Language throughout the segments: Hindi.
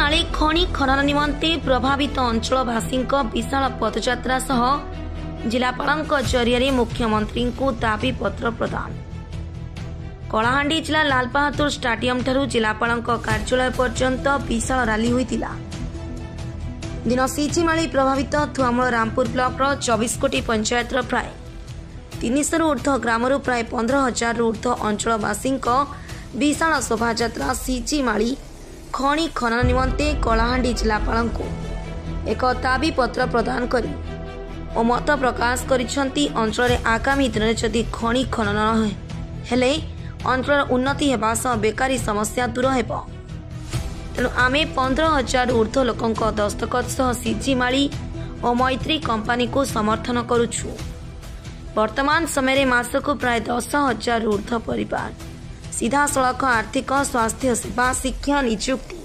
सिचिमाळी खनि खनन निमंते प्रभावित अंचलवासी विशाल पदयात्रा सह जिलापाल जरिए मुख्यमंत्री को दाबी पत्र प्रदान। कलाहांडी जिला लाल बहादुर स्टाडियम ठारू जिलापाल कार्यालय पर्यंत विशाल रैली होइतिला। दिन सिचिमाळी प्रभावित थुआमूल रामपुर ब्लॉक 24 कोटी पंचायत प्राय 300 ऊर्ध्व ग्राम प्राय 15,000 ऊर्ध्व अंचलवासी विशाल शोभायात्रा सिचिमाळी खनि खनन निमंते कलाहांडी जिलापाल को एक दाबी पत्र प्रदान करी और मत प्रकाश करिसेंती अंचल आगामी दिन में जदि खनि खनन हेले अंचल उन्नति हेबा सह बेकारी समस्या दूर हेबो। तेणु आमे 15,000 ऊर्ध्व लोकों दस्तखत सह सिचिमाळी और मैत्री कंपनी को समर्थन करुछु। वर्तमान समय मासक प्राय 10,000 ऊर्ध्व परिवार सीधा सड़क आर्थिक स्वास्थ्य सेवा शिक्षा नियुक्ति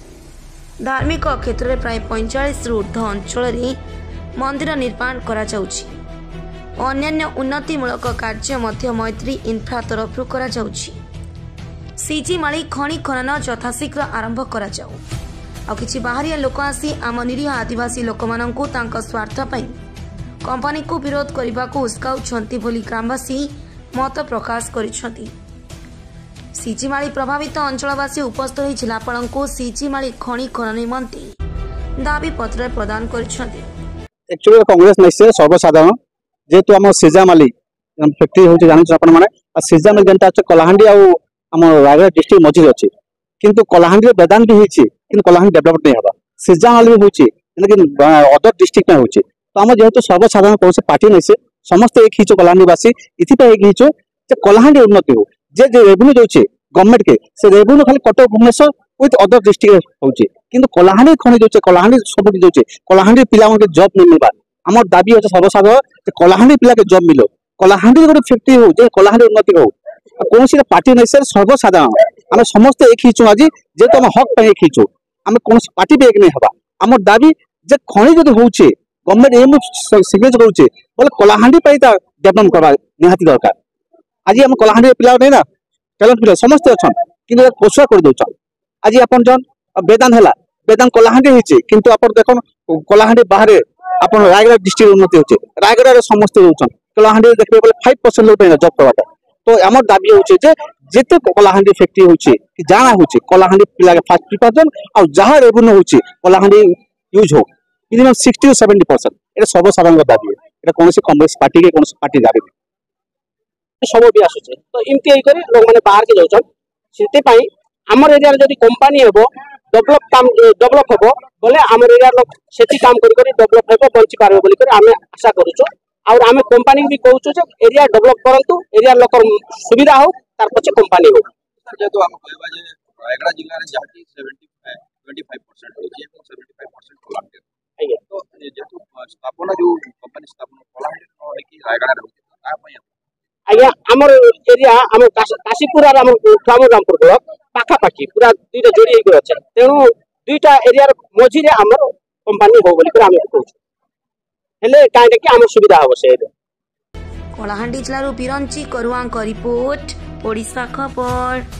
धार्मिक क्षेत्र में प्राय 45 ऊर्ध्व अंचल मंदिर निर्माण करा जाउछि। अन्यान्य उन्नतिमूलक कार्य मध्य मैत्री इन्फ्रा तरफ करा जाउछि। सिचिमाळी खनि खनन यथाशीघ्र आरंभ करा जाउ आ किछि बाहरिया लोक आसी आम निरीह आदिवासी लोक माननकु तांका स्वार्थ पई कंपनी को विरोध करने को उस्काउछंती बोली ग्रामवासी मत प्रकाश करिसंती। सिचिमाळी प्रभावित अंचलवासी उपस्थित होई जिलापाल को सिचिमाळी खनि खनन निमंते दाबी पत्र प्रदान करिसंती। एक्चुअली कांग्रेस नैसे सर्वसाधारण जेतु हम सिजामाली फैक्ट्री होची जानि आपण माने सिजामाली जनता कलाहांडी आ हम रायगढ़ डिस्ट्रिक्ट मझी अछि किंतु कलाहांडी बेदान भी होची किंतु कलाहांडी डेवलपमेंट नहीं हबा सिजामाली भी होची लेकिन अदर डिस्ट्रिक्ट में होची। तो हम जेहेतु सर्वसाधारण कौन पार्टी नहीं से समस्त एक हिचो कलाहांडीवासी इथिपाई एक हिचो जे कलाहांडी उन्नति हो जे रेवेन्यू दोचे गवर्नमेंट के से रेवेन्यू खाली Cuttack Bhubaneswar with other district होची किंतु कलाहांडी खनि दोचे कलाहांडी सब दोचे कलाहांडी पिला के जॉब नहीं मिलबा। हमर दाबी अछि सर्वसाधारण जे कलाहांडी पिला के जॉब मिलो कलाहांडी गोटे फैक्ट्री हो जे कलाहांडी उन्नति हो कौन सी पार्टी नहीं से सर्वसाधारण आम समस्त एक हिचो आज जेहेतु हम हक पे एक हिचो आम कौन पार्टी पे एक नहीं हवा। हमर दाबी जे खनि जदि होचे गवर्नमेंट एम सिग्नेचर करुचे बोले कलाहांडी डेवलप करवा निहाती दरकार। आज आम कलाहांडी पिला नहीं ना टैलेंट पिला समस्त अच्छा कि पोषा कर दौन आज आपन जन बेदान है बेदान कलाहांडी होचे किंतु आप देख कलाहांडी बाहर आप रायगढ़ डिस्ट्रिक्ट उन्नति होचे रायगढ़ समस्त रोचन कलाहांडी देखिए बोले 5% लोग जॉब करवाटा। तो आम दाबी होचे जेते कलाहांडी फैक्ट्री होचे कि जाना होचे कलाहांडी पिला के फास्ट प्रिपरेशन और जहाँ रेवेन्यू होचे कलाहांडी यूज हो मिनिमम 60 to 70% ये सर्वसाधारण दाबी है कौन कांग्रेस पार्टी के कौन पार्टी दाबी सब भी आसुचे। तो इमती लोक मैंने बाहर के जाऊन से आम एरिया जब कंपानी हे डेवलप हे बोले आम एरिया लोग से काम कर डेवलप हे बंची पारे बोलिक आम आशा करूँ और आम कंपानी भी कहूँ एरिया डेवलप करूँ एरिया लोक सुविधा हो तार पछे कंपानी हो। जेहेतु हम कहबा जे रायगढ़ जिल्ला रे जाति 25% होची 75% कलाहांडी तो जेहेतु स्थापना जो कंपनी स्थापना कलाहांडी कि रायगढ़ रे होची आ पय आज्ञा आमर एरिया आम काशीपुर आम रामपुर ब्लॉक पाखापाखी पूरा दुईटा जोड़ी होकर अच्छे तेणु दुईटा एरिया मझी आम कंपानी हो बोलिक आम कहूँ हेले कहीं आम सुविधा हम से कलाहांडी जिलूर बिरंची करुआ रिपोर्ट ओडिशा खबर।